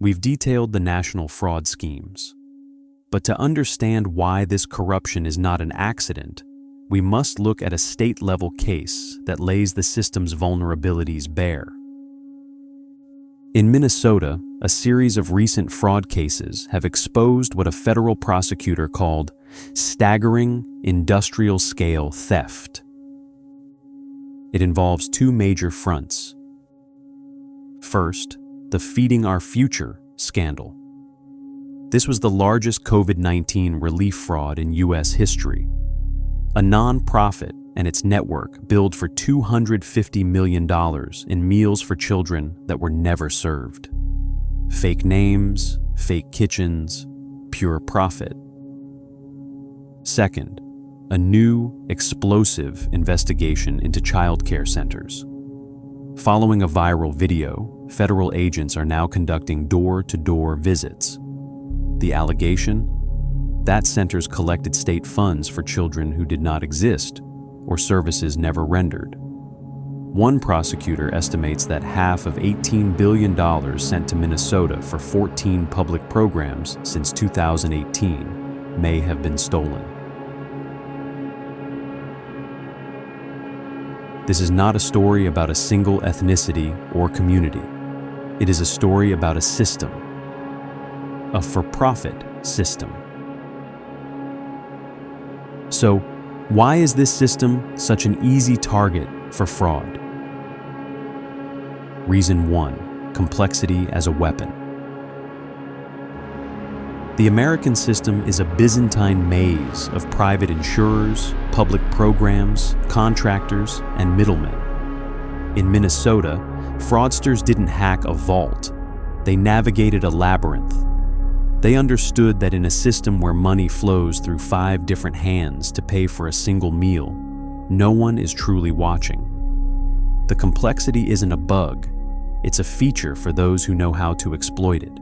We've detailed the national fraud schemes. But to understand why this corruption is not an accident, we must look at a state-level case that lays the system's vulnerabilities bare. In Minnesota, a series of recent fraud cases have exposed what a federal prosecutor called staggering industrial scale theft. It involves two major fronts. First, the Feeding Our Future scandal. This was the largest COVID-19 relief fraud in U.S. history. A non-profit and its network billed for $250 million in meals for children that were never served. Fake names, fake kitchens, pure profit. Second, a new, explosive investigation into childcare centers. Following a viral video, federal agents are now conducting door-to-door visits. The allegation? That centers collected state funds for children who did not exist or services never rendered. One prosecutor estimates that half of $18 billion sent to Minnesota for 14 public programs since 2018 may have been stolen. This is not a story about a single ethnicity or community. It is a story about a system, a for-profit system. So, why is this system such an easy target for fraud? Reason 1: complexity as a weapon. The American system is a Byzantine maze of private insurers, public programs, contractors, and middlemen. In Minnesota, fraudsters didn't hack a vault. They navigated a labyrinth. They understood that in a system where money flows through 5 different hands to pay for a single meal, no one is truly watching. The complexity isn't a bug, it's a feature for those who know how to exploit it.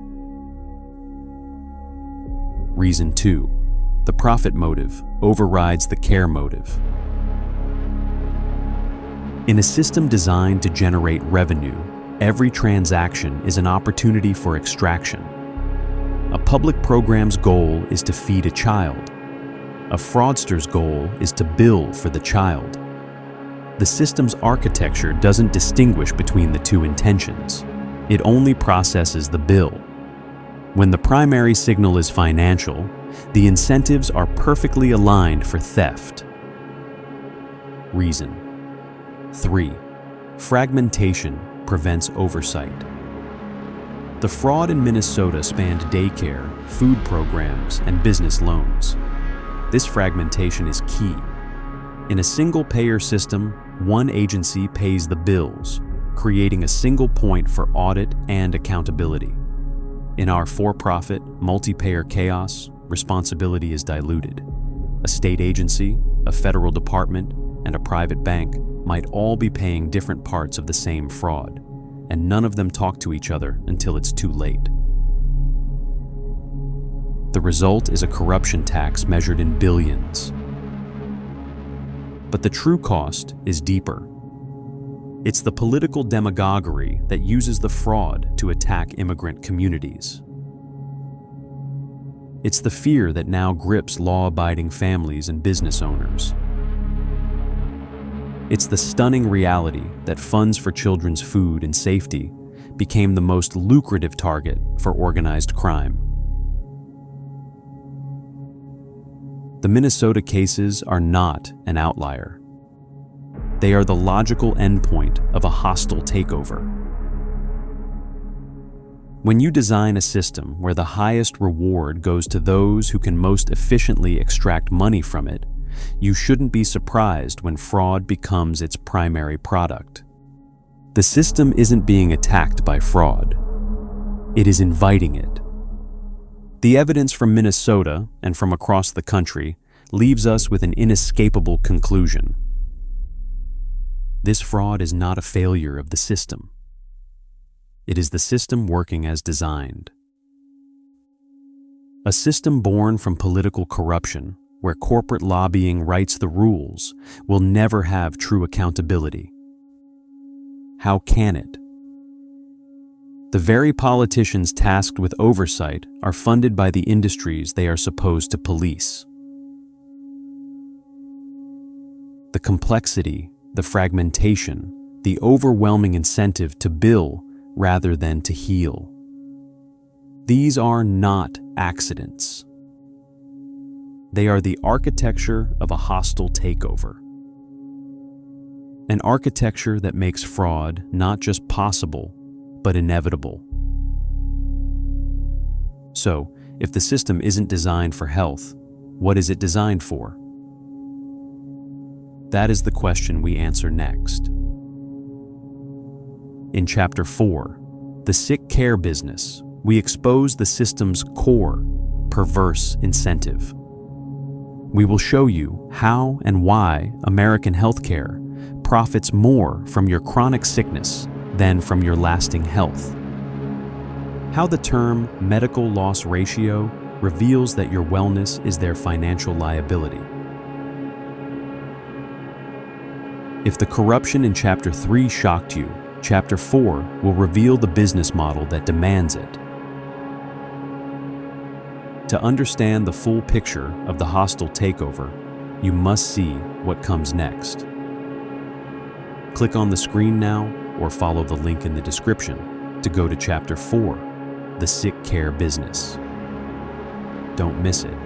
Reason 2: the profit motive overrides the care motive. In a system designed to generate revenue, every transaction is an opportunity for extraction. A public program's goal is to feed a child. A fraudster's goal is to bill for the child. The system's architecture doesn't distinguish between the two intentions. It only processes the bill. When the primary signal is financial, the incentives are perfectly aligned for theft. Reason 3: fragmentation prevents oversight. The fraud in Minnesota spanned daycare, food programs, and business loans. This fragmentation is key. In a single-payer system, one agency pays the bills, creating a single point for audit and accountability. In our for-profit, multi-payer chaos, responsibility is diluted. A state agency, a federal department, and a private bank might all be paying different parts of the same fraud, and none of them talk to each other until it's too late. The result is a corruption tax measured in billions. But the true cost is deeper. It's the political demagoguery that uses the fraud to attack immigrant communities. It's the fear that now grips law-abiding families and business owners. It's the stunning reality that funds for children's food and safety became the most lucrative target for organized crime. The Minnesota cases are not an outlier. They are the logical endpoint of a hostile takeover. When you design a system where the highest reward goes to those who can most efficiently extract money from it, you shouldn't be surprised when fraud becomes its primary product. The system isn't being attacked by fraud. It is inviting it. The evidence from Minnesota and from across the country leaves us with an inescapable conclusion. This fraud is not a failure of the system. It is the system working as designed. A system born from political corruption, where corporate lobbying writes the rules, will never have true accountability. How can it? The very politicians tasked with oversight are funded by the industries they are supposed to police. The complexity, the fragmentation, the overwhelming incentive to bill rather than to heal. These are not accidents. They are the architecture of a hostile takeover. An architecture that makes fraud not just possible, but inevitable. So, if the system isn't designed for health, what is it designed for? That is the question we answer next. In Chapter 4, The Sick Care Business, we expose the system's core, perverse incentive. We will show you how and why American healthcare profits more from your chronic sickness than from your lasting health. How the term medical loss ratio reveals that your wellness is their financial liability. If the corruption in Chapter 3 shocked you, Chapter 4 will reveal the business model that demands it. To understand the full picture of the hostile takeover, you must see what comes next. Click on the screen now or follow the link in the description to go to Chapter 4, The Sick Care Business. Don't miss it.